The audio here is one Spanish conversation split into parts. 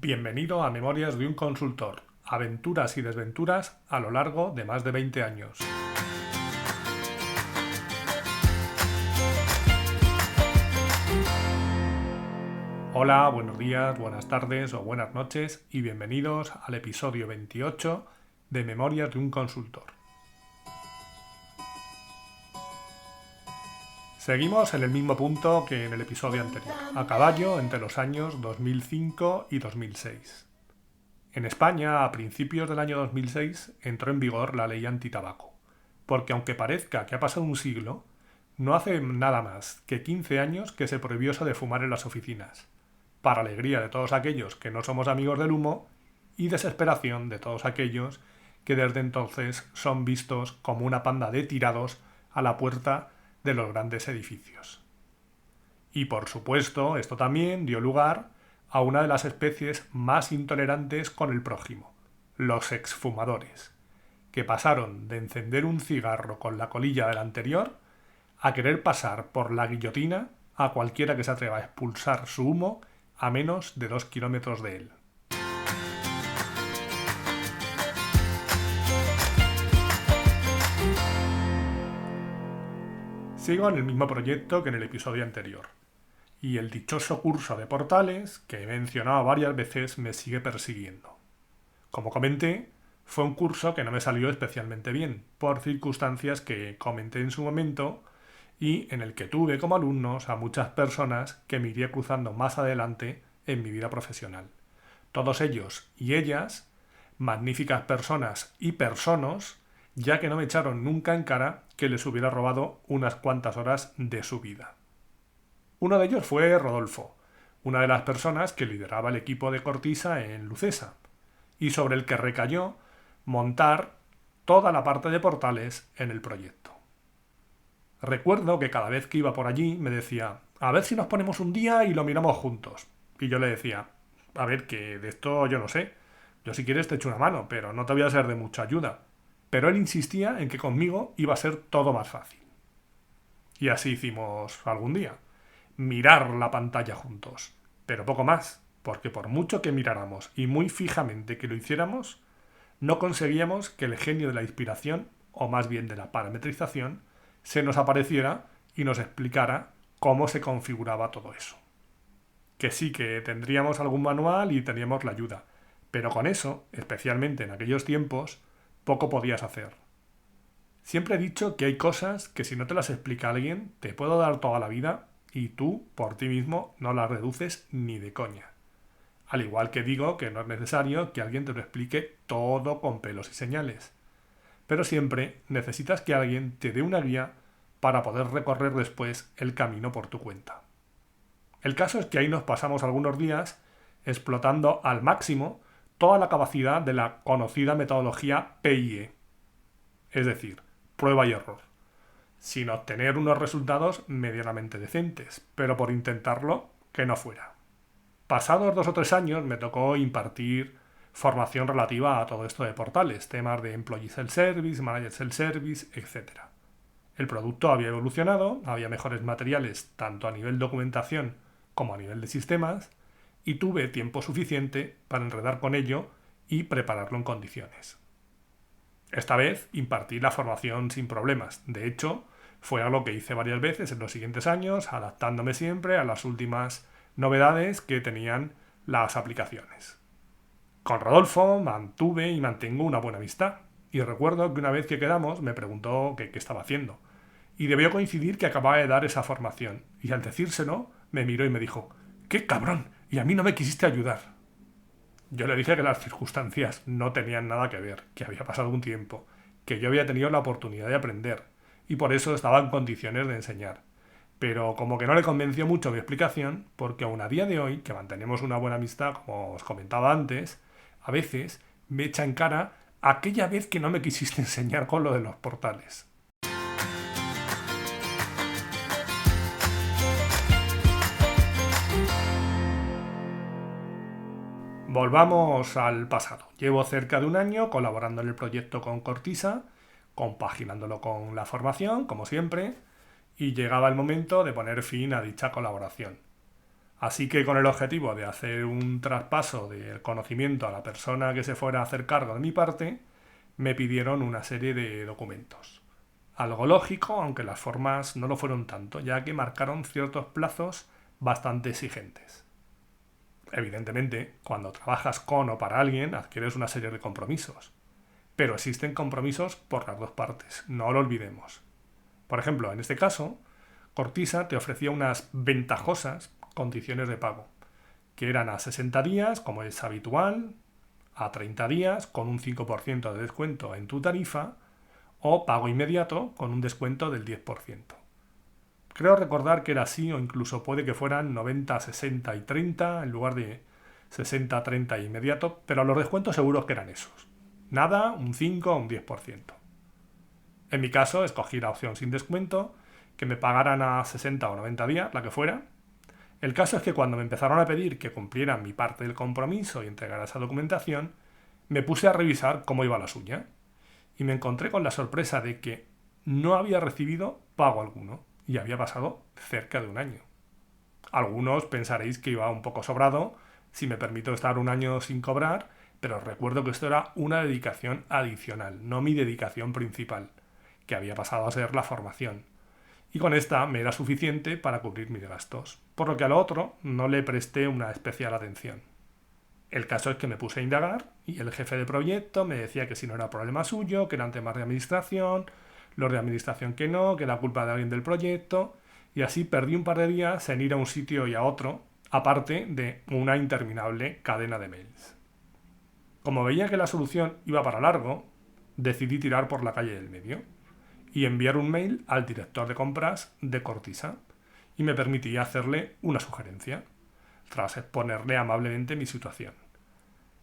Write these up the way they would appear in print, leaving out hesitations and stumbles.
Bienvenido a Memorias de un Consultor, aventuras y desventuras a lo largo de más de 20 años. Hola, buenos días, buenas tardes o buenas noches y bienvenidos al episodio 28 de Memorias de un Consultor. Seguimos en el mismo punto que en el episodio anterior, a caballo entre los años 2005 y 2006. En España, a principios del año 2006, entró en vigor la ley antitabaco, porque aunque parezca que ha pasado un siglo, no hace nada más que 15 años que se prohibió eso de fumar en las oficinas, para alegría de todos aquellos que no somos amigos del humo y desesperación de todos aquellos que desde entonces son vistos como una panda de tirados a la puerta de los grandes edificios. Y por supuesto, esto también dio lugar a una de las especies más intolerantes con el prójimo, los exfumadores, que pasaron de encender un cigarro con la colilla del anterior a querer pasar por la guillotina a cualquiera que se atreva a expulsar su humo a menos de 2 kilómetros de él. Sigo en el mismo proyecto que en el episodio anterior, y el dichoso curso de portales, que he mencionado varias veces, me sigue persiguiendo. Como comenté, fue un curso que no me salió especialmente bien, por circunstancias que comenté en su momento, y en el que tuve como alumnos a muchas personas que me iría cruzando más adelante en mi vida profesional. Todos ellos y ellas, magníficas personas y personas, ya que no me echaron nunca en cara que les hubiera robado unas cuantas horas de su vida. Uno de ellos fue Rodolfo, una de las personas que lideraba el equipo de Cortisa en Lucesa, y sobre el que recayó montar toda la parte de portales en el proyecto. Recuerdo que cada vez que iba por allí me decía, a ver si nos ponemos un día y lo miramos juntos. Y yo le decía, a ver, que de esto yo no sé. Yo si quieres te echo una mano, pero no te voy a ser de mucha ayuda. Pero él insistía en que conmigo iba a ser todo más fácil. Y así hicimos algún día. Mirar la pantalla juntos. Pero poco más, porque por mucho que miráramos y muy fijamente que lo hiciéramos, no conseguíamos que el genio de la inspiración, o más bien de la parametrización, se nos apareciera y nos explicara cómo se configuraba todo eso. Que sí que tendríamos algún manual y teníamos la ayuda, pero con eso, especialmente en aquellos tiempos, poco podías hacer. Siempre he dicho que hay cosas que si no te las explica alguien, te puedo dar toda la vida y tú, por ti mismo, no las reduces ni de coña. Al igual que digo que no es necesario que alguien te lo explique todo con pelos y señales. Pero siempre necesitas que alguien te dé una guía para poder recorrer después el camino por tu cuenta. El caso es que ahí nos pasamos algunos días explotando al máximo toda la capacidad de la conocida metodología PIE, es decir, prueba y error, sin obtener unos resultados medianamente decentes, pero por intentarlo que no fuera. Pasados 2 o 3 años me tocó impartir formación relativa a todo esto de portales, temas de Employee Self-Service, Manager Self-Service, etc. El producto había evolucionado, había mejores materiales tanto a nivel documentación como a nivel de sistemas, y tuve tiempo suficiente para enredar con ello y prepararlo en condiciones. Esta vez impartí la formación sin problemas. De hecho, fue algo que hice varias veces en los siguientes años, adaptándome siempre a las últimas novedades que tenían las aplicaciones. Con Rodolfo mantuve y mantengo una buena amistad, y recuerdo que una vez que quedamos me preguntó qué estaba haciendo, y debió coincidir que acababa de dar esa formación, y al decírselo me miró y me dijo, ¡qué cabrón! Y a mí no me quisiste ayudar. Yo le dije que las circunstancias no tenían nada que ver, que había pasado un tiempo, que yo había tenido la oportunidad de aprender, y por eso estaba en condiciones de enseñar. Pero como que no le convenció mucho mi explicación, porque aún a día de hoy, que mantenemos una buena amistad, como os comentaba antes, a veces me echa en cara aquella vez que no me quisiste enseñar con lo de los portales. Volvamos al pasado. Llevo cerca de un año colaborando en el proyecto con Cortisa, compaginándolo con la formación, como siempre, y llegaba el momento de poner fin a dicha colaboración. Así que con el objetivo de hacer un traspaso del conocimiento a la persona que se fuera a hacer cargo de mi parte, me pidieron una serie de documentos. Algo lógico, aunque las formas no lo fueron tanto, ya que marcaron ciertos plazos bastante exigentes. Evidentemente, cuando trabajas con o para alguien, adquieres una serie de compromisos. Pero existen compromisos por las dos partes, no lo olvidemos. Por ejemplo, en este caso, Cortisa te ofrecía unas ventajosas condiciones de pago, que eran a 60 días, como es habitual, a 30 días, con un 5% de descuento en tu tarifa, o pago inmediato, con un descuento del 10%. Creo recordar que era así, o incluso puede que fueran 90, 60 y 30 en lugar de 60, 30 e inmediato, pero los descuentos seguros que eran esos. Nada, un 5 o un 10%. En mi caso, escogí la opción sin descuento, que me pagaran a 60 o 90 días, la que fuera. El caso es que cuando me empezaron a pedir que cumpliera mi parte del compromiso y entregara esa documentación, me puse a revisar cómo iba la suya. Y me encontré con la sorpresa de que no había recibido pago alguno y había pasado cerca de un año. Algunos pensaréis que iba un poco sobrado si me permito estar un año sin cobrar, pero os recuerdo que esto era una dedicación adicional, no mi dedicación principal, que había pasado a ser la formación. Y con esta me era suficiente para cubrir mis gastos, por lo que a lo otro no le presté una especial atención. El caso es que me puse a indagar y el jefe de proyecto me decía que si no era problema suyo, que eran temas de administración, los de administración que no, que era culpa de alguien del proyecto, y así perdí un par de días en ir a un sitio y a otro, aparte de una interminable cadena de mails. Como veía que la solución iba para largo, decidí tirar por la calle del medio y enviar un mail al director de compras de Cortisa y me permití hacerle una sugerencia, tras exponerle amablemente mi situación.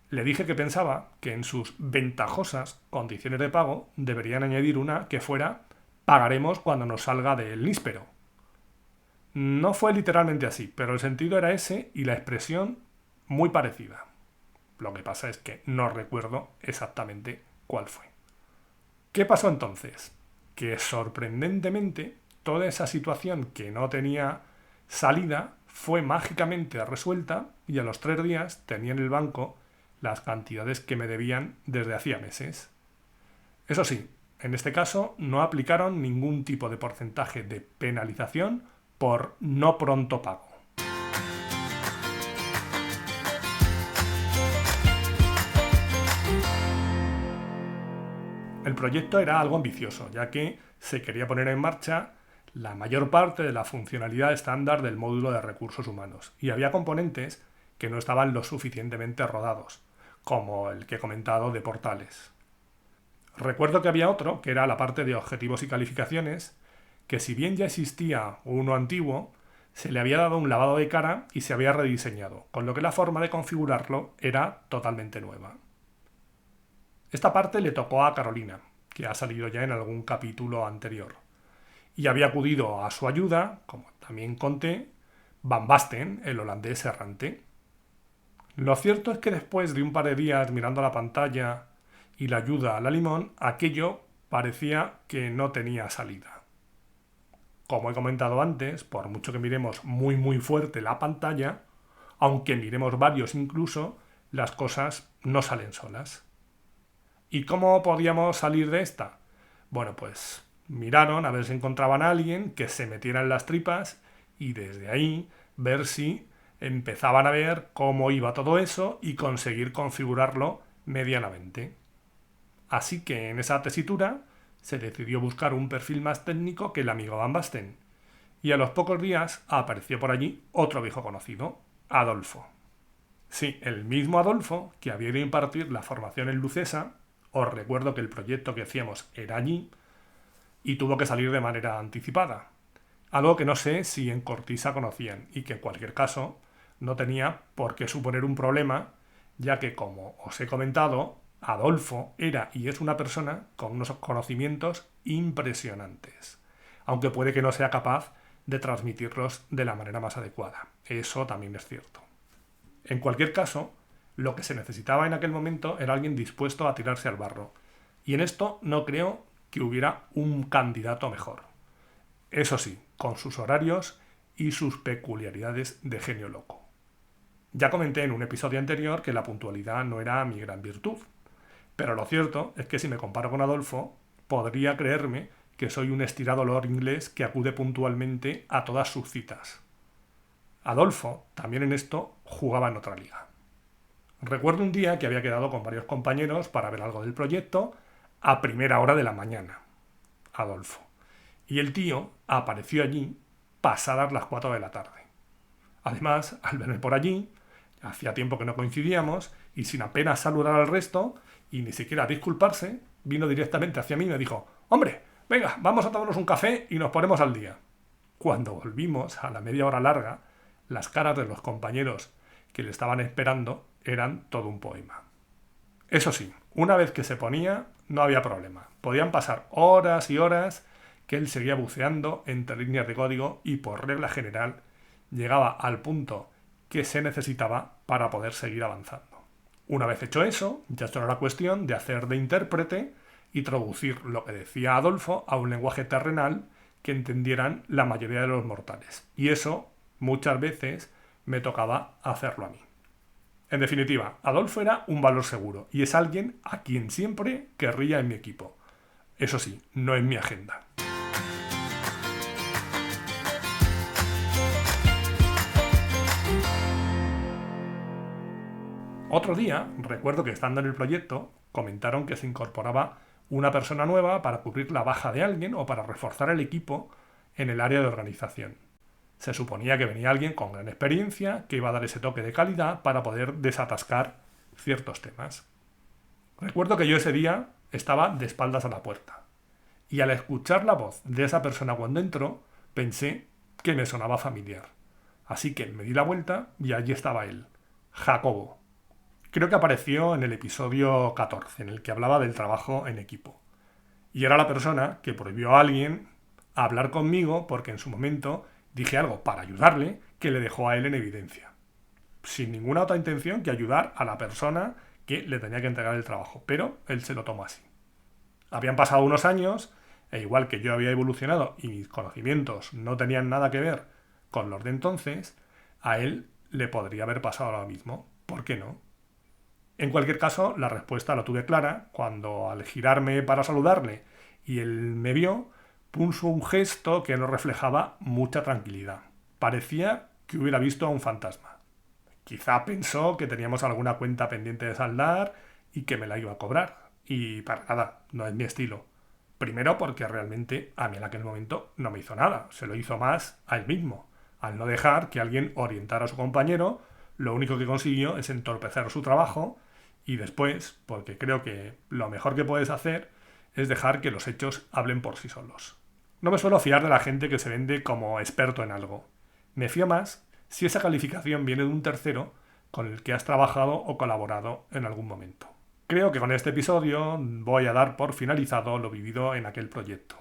Le dije que pensaba que en sus ventajosas condiciones de pago deberían añadir una que fuera pagaremos cuando nos salga del níspero. No fue literalmente así, pero el sentido era ese y la expresión muy parecida. Lo que pasa es que no recuerdo exactamente cuál fue. ¿Qué pasó entonces? Que sorprendentemente toda esa situación que no tenía salida fue mágicamente resuelta y a los 3 días tenía en el banco las cantidades que me debían desde hacía meses. Eso sí, en este caso no aplicaron ningún tipo de porcentaje de penalización por no pronto pago. El proyecto era algo ambicioso, ya que se quería poner en marcha la mayor parte de la funcionalidad estándar del módulo de recursos humanos, y había componentes que no estaban lo suficientemente rodados, como el que he comentado de portales. Recuerdo que había otro, que era la parte de objetivos y calificaciones, que si bien ya existía uno antiguo, se le había dado un lavado de cara y se había rediseñado, con lo que la forma de configurarlo era totalmente nueva. Esta parte le tocó a Carolina, que ha salido ya en algún capítulo anterior, y había acudido a su ayuda, como también conté, Van Basten, el holandés errante. Lo cierto es que después de un par de días mirando la pantalla y la ayuda a la limón, aquello parecía que no tenía salida. Como he comentado antes, por mucho que miremos muy fuerte la pantalla, aunque miremos varios incluso, las cosas no salen solas. ¿Y cómo podíamos salir de esta? Bueno, pues miraron a ver si encontraban a alguien que se metiera en las tripas y desde ahí ver si empezaban a ver cómo iba todo eso y conseguir configurarlo medianamente. Así que en esa tesitura se decidió buscar un perfil más técnico que el amigo Van Basten. Y a los pocos días apareció por allí otro viejo conocido, Adolfo. Sí, el mismo Adolfo que había ido a impartir la formación en Lucesa. Os recuerdo que el proyecto que hacíamos era allí y tuvo que salir de manera anticipada. Algo que no sé si en Cortisa conocían y que en cualquier caso no tenía por qué suponer un problema, ya que como os he comentado, Adolfo era y es una persona con unos conocimientos impresionantes, aunque puede que no sea capaz de transmitirlos de la manera más adecuada. Eso también es cierto. En cualquier caso, lo que se necesitaba en aquel momento era alguien dispuesto a tirarse al barro. Y en esto no creo que hubiera un candidato mejor. Eso sí, con sus horarios y sus peculiaridades de genio loco. Ya comenté en un episodio anterior que la puntualidad no era mi gran virtud, pero lo cierto es que si me comparo con Adolfo, podría creerme que soy un estirado lord inglés que acude puntualmente a todas sus citas. Adolfo, también en esto, jugaba en otra liga. Recuerdo un día que había quedado con varios compañeros para ver algo del proyecto a primera hora de la mañana. Adolfo. Y el tío apareció allí pasadas las 4 de la tarde. Además, al verme por allí, hacía tiempo que no coincidíamos y sin apenas saludar al resto y ni siquiera disculparse, vino directamente hacia mí y me dijo: «Hombre, venga, vamos a tomarnos un café y nos ponemos al día». Cuando volvimos a la media hora larga, las caras de los compañeros que le estaban esperando eran todo un poema. Eso sí, una vez que se ponía, no había problema. Podían pasar horas y horas que él seguía buceando entre líneas de código y por regla general llegaba al punto que se necesitaba para poder seguir avanzando. Una vez hecho eso, ya solo era cuestión de hacer de intérprete y traducir lo que decía Adolfo a un lenguaje terrenal que entendieran la mayoría de los mortales. Y eso, muchas veces, me tocaba hacerlo a mí. En definitiva, Adolfo era un valor seguro y es alguien a quien siempre querría en mi equipo. Eso sí, no en mi agenda. Otro día, recuerdo que estando en el proyecto, comentaron que se incorporaba una persona nueva para cubrir la baja de alguien o para reforzar el equipo en el área de organización. Se suponía que venía alguien con gran experiencia que iba a dar ese toque de calidad para poder desatascar ciertos temas. Recuerdo que yo ese día estaba de espaldas a la puerta y al escuchar la voz de esa persona cuando entró pensé que me sonaba familiar. Así que me di la vuelta y allí estaba él, Jacobo. Creo que apareció en el episodio 14, en el que hablaba del trabajo en equipo. Y era la persona que prohibió a alguien hablar conmigo porque en su momento dije algo para ayudarle que le dejó a él en evidencia. Sin ninguna otra intención que ayudar a la persona que le tenía que entregar el trabajo, pero él se lo tomó así. Habían pasado unos años, e igual que yo había evolucionado y mis conocimientos no tenían nada que ver con los de entonces, a él le podría haber pasado lo mismo. ¿Por qué no? En cualquier caso, la respuesta la tuve clara cuando al girarme para saludarle y él me vio, puso un gesto que no reflejaba mucha tranquilidad. Parecía que hubiera visto a un fantasma. Quizá pensó que teníamos alguna cuenta pendiente de saldar y que me la iba a cobrar. Y para nada, no es mi estilo. Primero porque realmente a mí en aquel momento no me hizo nada, se lo hizo más a él mismo. Al no dejar que alguien orientara a su compañero, lo único que consiguió es entorpecer su trabajo y después, porque creo que lo mejor que puedes hacer es dejar que los hechos hablen por sí solos. No me suelo fiar de la gente que se vende como experto en algo. Me fío más si esa calificación viene de un tercero con el que has trabajado o colaborado en algún momento. Creo que con este episodio voy a dar por finalizado lo vivido en aquel proyecto,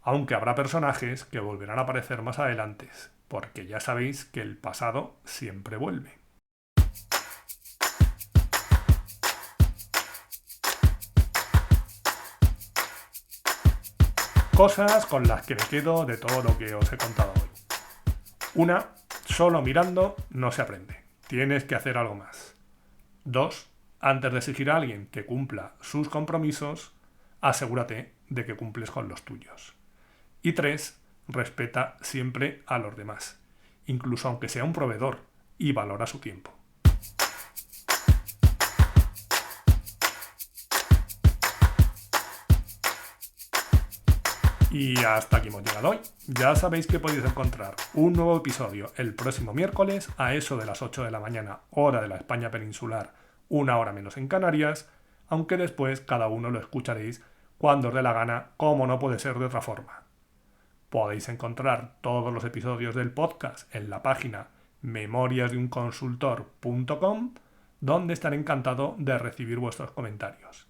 aunque habrá personajes que volverán a aparecer más adelante, porque ya sabéis que el pasado siempre vuelve. Cosas con las que me quedo de todo lo que os he contado hoy. Una, solo mirando no se aprende. Tienes que hacer algo más. 2. Antes de exigir a alguien que cumpla sus compromisos, asegúrate de que cumples con los tuyos. Y 3. Respeta siempre a los demás, incluso aunque sea un proveedor, y valora su tiempo. Y hasta aquí hemos llegado hoy. Ya sabéis que podéis encontrar un nuevo episodio el próximo miércoles a eso de las 8 de la mañana, hora de la España peninsular, una hora menos en Canarias, aunque después cada uno lo escucharéis cuando os dé la gana, como no puede ser de otra forma. Podéis encontrar todos los episodios del podcast en la página memoriasdeunconsultor.com, donde estaré encantado de recibir vuestros comentarios.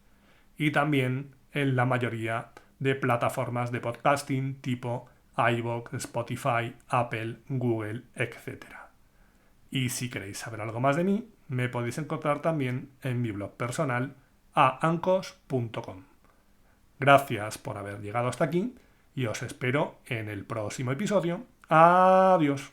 Y también en la mayoría de plataformas de podcasting tipo iVoox, Spotify, Apple, Google, etc. Y si queréis saber algo más de mí, me podéis encontrar también en mi blog personal aancos.com. Gracias por haber llegado hasta aquí y os espero en el próximo episodio Adiós.